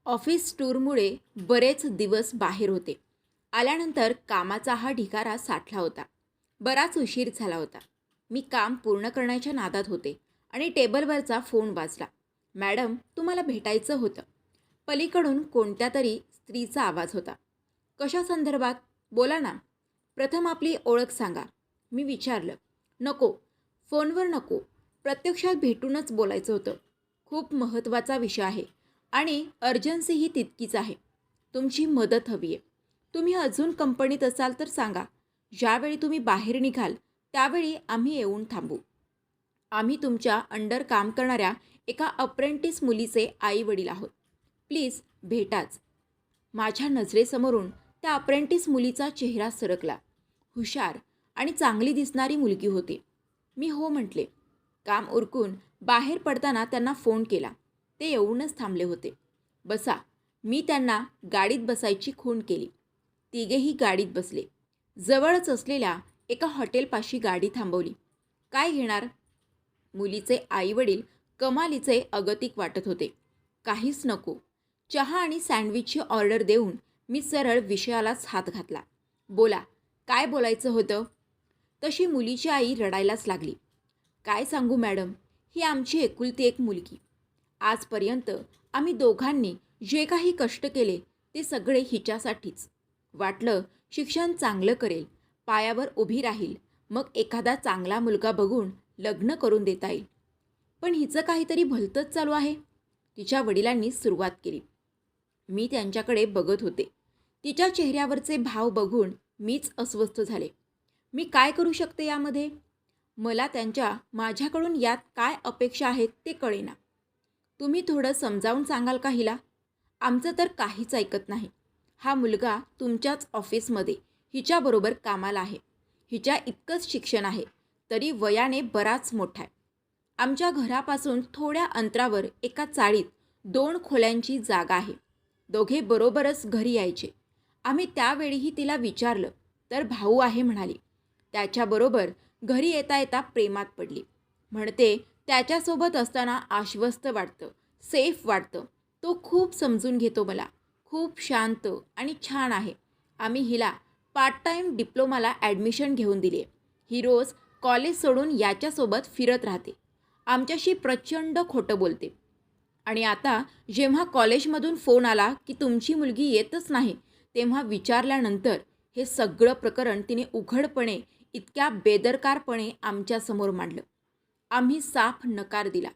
Office टूरमुळे बरेच दिवस बाहेर होते. आल्यानंतर कामाचा हा ढिगारा साठला होता. बराच उशीर झाला होता. मी काम पूर्ण करण्याच्या नादात होते आणि टेबलवरचा फोन वाजला. मॅडम, तुम्हाला भेटायचं होतं. पलीकडून कोणत्या तरी स्त्रीचा आवाज होता. कशा संदर्भात? बोला ना. प्रथम आपली ओळख सांगा. मी विचारलं. नको, फोनवर नको. प्रत्यक्षात भेटूनच बोलायचं होतं. खूप महत्त्वाचा विषय आहे आणि अर्जन्सीही तितकीच आहे. तुमची मदत हवी आहे. तुम्ही अजून कंपनीत असाल तर सांगा. ज्यावेळी तुम्ही बाहेर निघाल त्यावेळी आम्ही येऊन थांबू. आम्ही तुमच्या अंडर काम करणाऱ्या एका अप्रेंटिस मुलीचे आई वडील आहोत. प्लीज भेटाच. माझ्या नजरेसमोरून त्या अप्रेंटिस मुलीचा चेहरा सरकला. हुशार आणि चांगली दिसणारी मुलगी होती. मी हो म्हटले. काम उरकून बाहेर पडताना त्यांना फोन केला. ते येऊनच थांबले होते. बसा. मी त्यांना गाडीत बसायची खूण केली. तिघेही गाडीत बसले. जवळच असलेल्या एका हॉटेलपाशी गाडी थांबवली. काय घेणार? मुलीचे आईवडील कमालीचे अगतिक वाटत होते. काहीच नको. चहा आणि सँडविचची ऑर्डर देऊन मी सरळ विषयालाच हात घातला. बोला, काय बोलायचं होतं? तशी मुलीची आई रडायलाच लागली. काय सांगू मॅडम, ही आमची एकुलती एक मुलगी. आजपर्यंत आम्ही दोघांनी जे काही कष्ट केले ते सगळे हिच्यासाठीच. वाटलं शिक्षण चांगलं करेल, पायावर उभी राहील, मग एखादा चांगला मुलगा बघून लग्न करून देता येईल. पण हिचं काहीतरी भलतंच चालू आहे. तिच्या वडिलांनी सुरुवात केली. मी त्यांच्याकडे बघत होते. तिच्या चेहऱ्यावरचे भाव बघून मीच अस्वस्थ झाले. मी काय करू शकते यामध्ये? मला माझ्याकडून यात काय अपेक्षा आहेत ते कळेना. तुम्ही थोडं समजावून सांगाल का हिला? आमचं तर काहीच ऐकत नाही. हा मुलगा तुमच्याच ऑफिसमध्ये हिच्याबरोबर कामाला आहे. हिच्या इतकंच शिक्षण आहे, तरी वयाने बराच मोठा आहे. आमच्या घरापासून थोड्या अंतरावर एका चाळीत 2 खोल्यांची जागा आहे. दोघे बरोबरच घरी यायचे. आम्ही त्यावेळीही तिला विचारलं तर भाऊ आहे म्हणाली. त्याच्याबरोबर घरी येता येता प्रेमात पडली. म्हणते त्याच्यासोबत असताना आश्वस्त वाटतं, सेफ वाटतं. तो खूप समजून घेतो मला. खूप शांत आणि छान आहे. आम्ही हिला पार्ट टाईम डिप्लोमाला ॲडमिशन घेऊन दिली आहे. ही रोज कॉलेज सोडून याच्यासोबत फिरत राहते. आमच्याशी प्रचंड खोटं बोलते. आणि आता जेव्हा कॉलेजमधून फोन आला की तुमची मुलगी येतच नाही, तेव्हा विचारल्यानंतर हे सगळं प्रकरण तिने उघडपणे, इतक्या बेदरकारपणे आमच्यासमोर मांडलं. आम्ही साफ नकार दिला.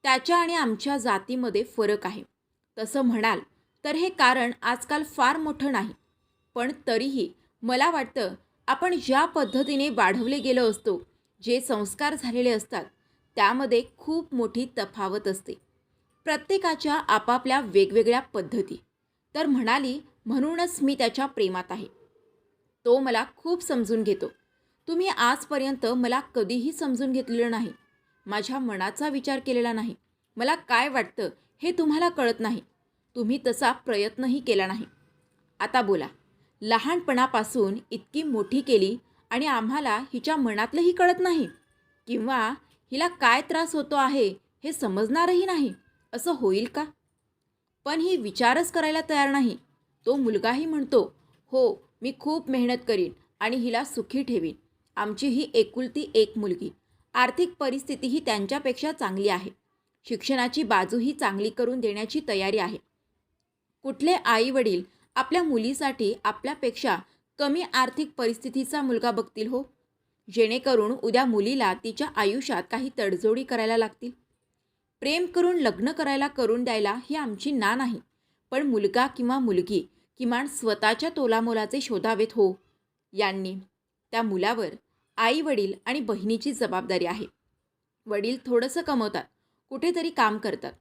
त्याच्या आणि आमच्या जातीमध्ये फरक आहे तसं म्हणाल तर हे कारण आजकाल फार मोठं नाही. पण तरीही मला वाटतं आपण ज्या पद्धतीने वाढवले गेलो असतो, जे संस्कार झालेले असतात, त्यामध्ये खूप मोठी तफावत असते. प्रत्येकाच्या आपापल्या वेगवेगळ्या पद्धती. तर म्हणाली, म्हणूनच मी त्याच्या प्रेमात आहे. तो मला खूप समजून घेतो. तुम्ही आजपर्यंत मला कधीही समजून घेतलेलं नाही. माझ्या मनाचा विचार केलेला नाही. मला काय वाटतं हे तुम्हाला कळत नाही. तुम्ही तसा प्रयत्नही केला नाही. आता बोला. लहानपणापासून इतकी मोठी केली आणि आम्हाला हिच्या मनातलंही कळत नाही, किंवा हिला काय त्रास होतो आहे हे समजणारही नाही, असं होईल का? पण ही विचारच करायला तयार नाही. तो मुलगाही म्हणतो, हो, मी खूप मेहनत करीन आणि हिला सुखी ठेवीन. आमची ही एकुलती एक मुलगी. आर्थिक परिस्थितीही त्यांच्यापेक्षा चांगली आहे. शिक्षणाची बाजूही चांगली करून देण्याची तयारी आहे. कुठले आई वडील आपल्या मुलीसाठी आपल्यापेक्षा कमी आर्थिक परिस्थितीचा मुलगा बघतील हो? जेणेकरून उद्या मुलीला तिच्या आयुष्यात काही तडजोडी करायला लागतील. प्रेम करून लग्न करायला करून द्यायला ही आमची ना नाही. पण मुलगा किंवा मुलगी किमान स्वतःच्या तोलामोलाचे शोधावेत हो. यांनी त्या मुलावर आई वडील आणि बहिणीची जबाबदारी आहे. वडील थोडंसं कमवतात, कुठेतरी काम करतात.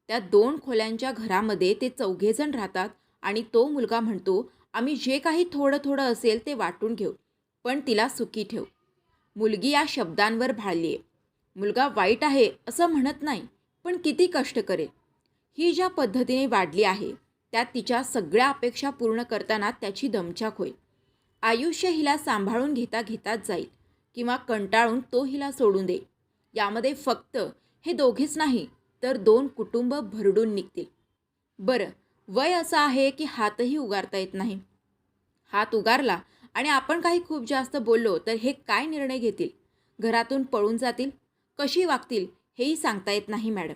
त्या 2 खोल्यांच्या घरामध्ये ते चौघेजण राहतात आणि तो मुलगा म्हणतो, आम्ही जे काही थोडं थोडं असेल ते वाटून घेऊ, पण तिला सुखी ठेव. मुलगी या शब्दांवर भाळली आहे. मुलगा वाईट आहे असं म्हणत नाही, पण किती कष्ट करेल. ही ज्या पद्धतीने वाढली आहे त्यात तिच्या सगळ्या अपेक्षा पूर्ण करताना त्याची दमछाक होईल. आयुष्य हिला सांभाळून घेताच जाईल, किंवा कंटाळून तो हिला सोडून देईल. यामध्ये फक्त हे दोघेच नाही तर 2 कुटुंब भरडून निघतील. बरं, वय असं आहे की हातही उगारता येत नाही. हात उगारला आणि आपण काही खूप जास्त बोललो तर हे काय निर्णय घेतील, घरातून पळून जातील, कशी वागतील हेही सांगता येत नाही मॅडम.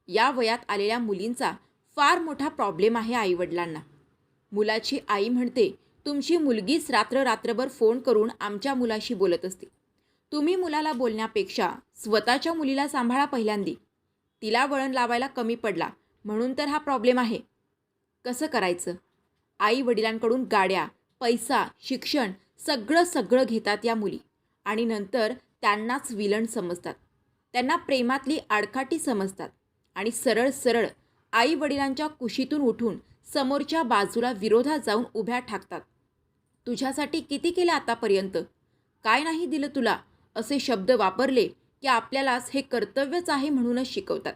या वयात आलेल्या मुलींचा फार मोठा प्रॉब्लेम आहे आईवडिलांना. मुलाची आई म्हणते, तुमची मुलगीच रात्रभर फोन करून आमच्या मुलाशी बोलत असते. तुम्ही मुलाला बोलण्यापेक्षा स्वतःच्या मुलीला सांभाळा पहिल्यांदी. तिला वळण लावायला कमी पडला म्हणून तर हा प्रॉब्लेम आहे. कसं करायचं? आई वडिलांकडून गाड्या, पैसा, शिक्षण सगळं घेतात या मुली आणि नंतर त्यांनाच विलन समजतात. त्यांना प्रेमातली आडकाठी समजतात आणि सरळ सरळ आई वडिलांच्या कुशीतून उठून समोरच्या बाजूला विरोधात जाऊन उभ्या ठाकतात. तुझ्यासाठी किती केलं आतापर्यंत, काय नाही दिलं तुला, असे शब्द वापरले की आपल्यालाच हे कर्तव्यच आहे म्हणूनच शिकवतात.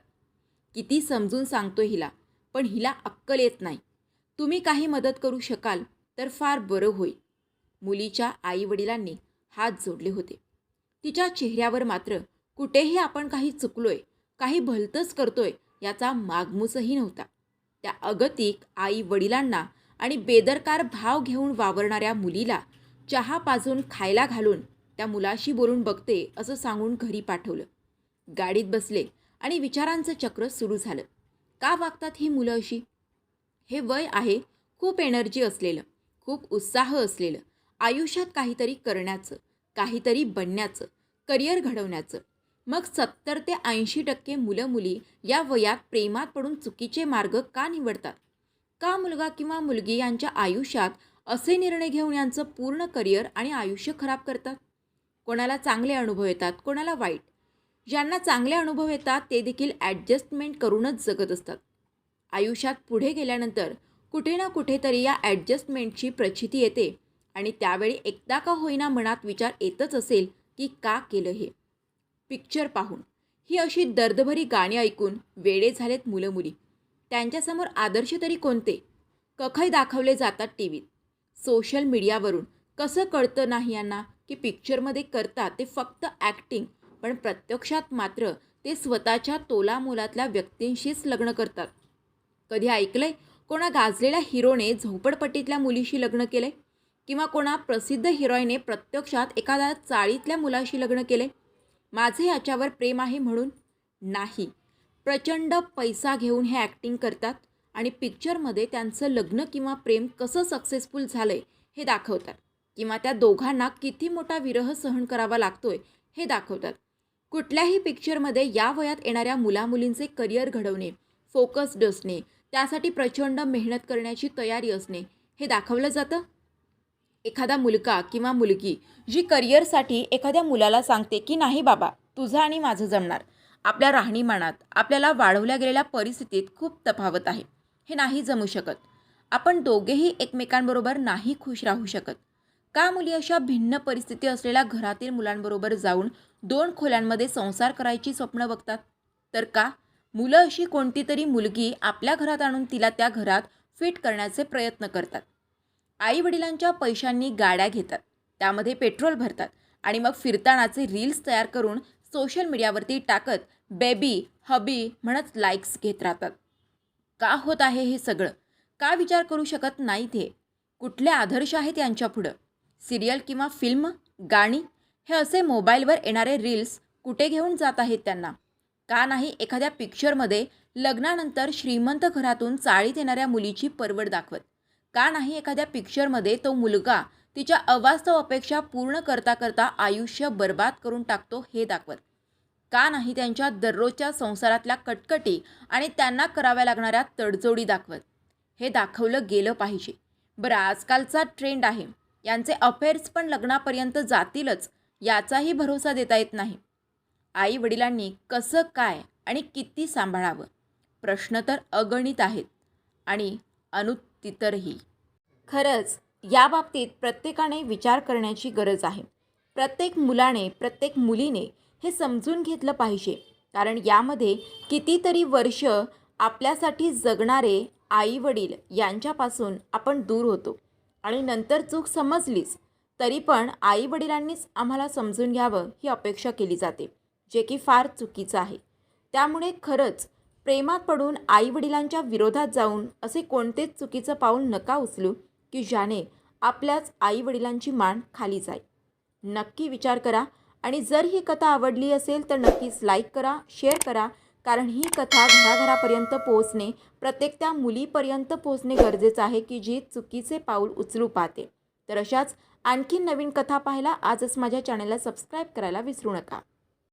किती समजून सांगतो हिला, पण हिला अक्कल येत नाही. तुम्ही काही मदत करू शकाल तर फार बरं होईल. मुलीच्या आईवडिलांनी हात जोडले होते. तिच्या चेहऱ्यावर मात्र कुठेही आपण काही चुकलोय, काही भलतंच करतोय याचा मागमूसही नव्हता. त्या अगतिक आई वडिलांना आणि बेदरकार भाव घेऊन वावरणाऱ्या मुलीला चहा पाजून खायला घालून त्या मुलाशी बोलून बघते असं सांगून घरी पाठवलं. गाडीत बसले आणि विचारांचं चक्र सुरू झालं. का वागतात ही मुलं अशी? हे वय आहे खूप एनर्जी असलेलं, खूप उत्साह असलेलं, आयुष्यात काहीतरी करण्याचं, काहीतरी बनण्याचं, करिअर घडवण्याचं. मग 70 ते 80% मुलं मुली या वयात प्रेमात पडून चुकीचे मार्ग का निवडतात? का मुलगा किंवा मुलगी यांच्या आयुष्यात असे निर्णय घेऊन यांचं पूर्ण करिअर आणि आयुष्य खराब करतात? कोणाला चांगले अनुभव येतात, कोणाला वाईट. ज्यांना चांगले अनुभव येतात ते देखील ॲडजस्टमेंट करूनच जगत असतात. आयुष्यात पुढे गेल्यानंतर कुठे ना कुठेतरी या ॲडजस्टमेंटची प्रचिती येते आणि त्यावेळी एकदा का होईना मनात विचार येतच असेल की का केलं हे. पिक्चर पाहून, ही अशी दर्दभरी गाणी ऐकून वेडे झालेत मुलं मुली. त्यांच्यासमोर आदर्श तरी कोणते? कखय दाखवले जातात टीव्हीत, सोशल मीडियावरून. कसं कळतं नाही यांना की पिक्चरमध्ये करतात ते फक्त ॲक्टिंग, पण प्रत्यक्षात मात्र ते स्वतःच्या तोलामोलातल्या व्यक्तींशीच लग्न करतात. कधी ऐकलंय कोणा गाजलेल्या हिरोने झोपडपट्टीतल्या मुलीशी लग्न केलंय? किंवा कोणा प्रसिद्ध हिरोईने प्रत्यक्षात एखाद्या चाळीतल्या मुलाशी लग्न केले? माझे याच्यावर प्रेम आहे म्हणून? नाही. प्रचंड पैसा घेऊन हे ॲक्टिंग करतात आणि पिक्चरमध्ये त्यांचं लग्न किंवा प्रेम कसं सक्सेसफुल झालंय हे दाखवतात, किंवा त्या दोघांना किती मोठा विरह सहन करावा लागतोय हे दाखवतात. कुठल्याही पिक्चरमध्ये या वयात येणाऱ्या मुलामुलींचे करिअर घडवणे, फोकस्ड असणे, त्यासाठी प्रचंड मेहनत करण्याची तयारी असणे हे दाखवलं जातं. एखादा मुलगा किंवा मुलगी जी करिअरसाठी एखाद्या मुलाला सांगते की नाही बाबा, तुझं आणि माझं जमणार, आपल्या राहणीमानात, आपल्याला वाढवल्या गेलेल्या परिस्थितीत खूप तफावत आहे, हे नाही जमू शकत, आपण दोघेही एकमेकांबरोबर नाही खुश राहू शकत. का मुली अशा भिन्न परिस्थिती असलेल्या घरातील मुलांबरोबर जाऊन 2 खोल्यांमध्ये संसार करायची स्वप्न बघतात? तर का मुलं अशी कोणती तरी मुलगी आपल्या घरात आणून तिला त्या घरात फिट करण्याचे प्रयत्न करतात. आई वडिलांच्या पैशांनी गाड्या घेतात, त्यामध्ये पेट्रोल भरतात आणि मग फिरतानाचे रील्स तयार करून सोशल मीडियावरती टाकत बेबी हबी म्हणत लाईक्स घेत राहतात. का होत आहे हे सगळं? का विचार करू शकत नाहीत हे? कुठले आदर्श आहेत यांच्यापुढं? सिरियल किंवा फिल्म, गाणी, हे असे मोबाईलवर येणारे रील्स कुठे घेऊन जात आहेत त्यांना? का नाही एखाद्या पिक्चरमध्ये लग्नानंतर श्रीमंत घरातून चाळीत येणाऱ्या मुलीची परवड दाखवत? का नाही एखाद्या पिक्चरमध्ये तो मुलगा तिच्या अवास्तव अपेक्षा पूर्ण करता करता आयुष्य बर्बाद करून टाकतो हे दाखवत? का नाही त्यांच्या दररोजच्या संसारातल्या कटकटी आणि त्यांना कराव्या लागणाऱ्या तडजोडी दाखवत? हे दाखवलं गेलं पाहिजे. बरं, आजकालचा ट्रेंड आहे, यांचे अफेअर्स पण लग्नापर्यंत जातीलच याचाही भरोसा देता येत नाही. आई वडिलांनी कसं काय आणि किती सांभाळावं? प्रश्न तर अगणित आहेत आणि अनुत्तरही. खरंच याबाबतीत प्रत्येकाने विचार करण्याची गरज आहे. प्रत्येक मुलाने, प्रत्येक मुलीने हे समजून घेतलं पाहिजे, कारण यामध्ये कितीतरी वर्ष आपल्यासाठी जगणारे आई वडील यांच्यापासून आपण दूर होतो आणि नंतर चूक समजलीच तरी पण आई वडिलांनीच आम्हाला समजून घ्यावं ही अपेक्षा केली जाते, जे की फार चुकीचं आहे. त्यामुळे खरंच प्रेमात पडून आईवडिलांच्या विरोधात जाऊन असे कोणतेच चुकीचं पाऊल नका उचलू की ज्याने आपल्याच आईवडिलांची मान खाली जाईल. नक्की विचार करा आणि जर ही कथा आवडली असेल तर नक्कीच लाईक करा, शेअर करा. कारण ही कथा घराघरापर्यंत पोहोचणे, प्रत्येक त्या मुलीपर्यंत पोहोचणे गरजेचं आहे की जी चुकीचे पाऊल उचलू पाहते. तर अशाच आणखी नवीन कथा पाहायला आजच माझ्या चॅनलला सबस्क्राईब करायला विसरू नका.